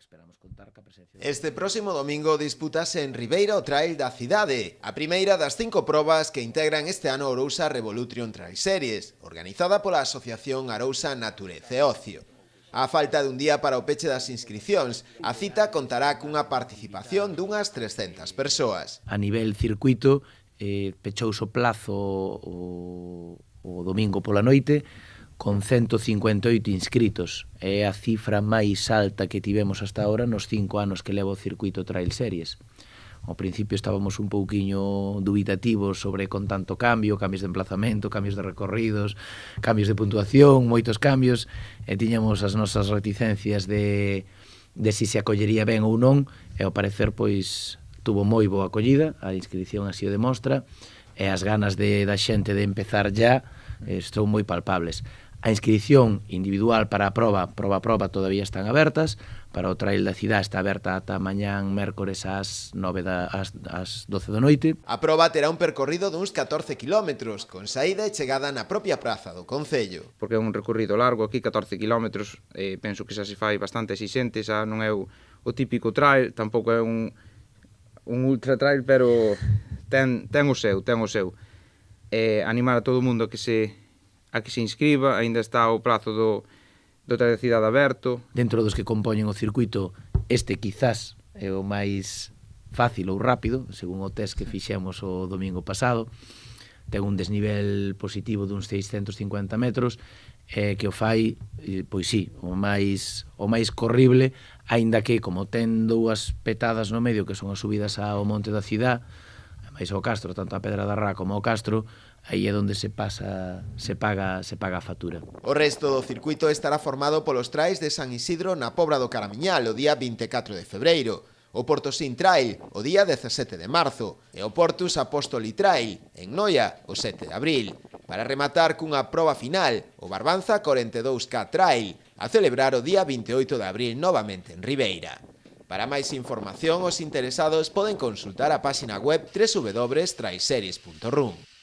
esperamos contar ca presencia. Este próximo domingo disputase en Ribeira o Trail da cidade, a primeira das 5 probas que integran este ano Arousa Revolution Trail Series, organizada pola Asociación Arousa Natureza e Ocio. A falta dun día para o peche das inscricións, a cita contará cunha participación dunhas 300 persoas. A nivel circuito, pechouse o plazo o domingo pola noite, con 158 inscritos. É a cifra máis alta que tivemos hasta ahora nos 5 anos que leva o circuito Trail Series. Ao principio estábamos un pouquiño dubitativos sobre con tanto cambio, cambios de emplazamento, cambios de recorridos, cambios de puntuación, moitos cambios, e tiñamos as nosas reticencias de si se acollería ben ou non, e ao parecer pois tuvo moi boa acollida, a inscripción así o demostra, e as ganas da xente de empezar ya están moi palpables. A inscripción individual para a prova todavía están abertas, para o trail da cidade está aberta ata mañán mércores ás 12 da noite. A proba terá un percorrido duns 14 km, con saída e chegada na propia praza do Concello. Porque é un recorrido largo, aquí 14 km, penso que xa se fai bastante exixente, xa non é o típico trail, tampouco é un ultra trail, pero ten o seu. Animar a todo o mundo a que se inscriba, aínda está o prazo do Trail da cidade aberto. Dentro dos que compoñen o circuito, este quizás é o máis fácil ou rápido, según o test que fixemos o domingo pasado. Ten un desnivel positivo duns 650 metros, que o fai, pois sí, o máis corrible, aínda que, como ten dúas petadas no medio, que son as subidas ao monte da cidade, máis ao Castro, tanto a Pedra da Rá como ao Castro, aí é onde se paga a factura. O resto do circuito estará formado polos trails de San Isidro na Pobra do Caramiñal o día 24 de febreiro, o Portosín Trail o día 17 de marzo e o Portus Apóstoli Trail en Noia o 7 de abril, para rematar cunha proba final, o Barbanza 42K Trail, a celebrar o día 28 de abril novamente en Ribeira. Para máis información, os interesados poden consultar a páxina web www.trailseries.rum.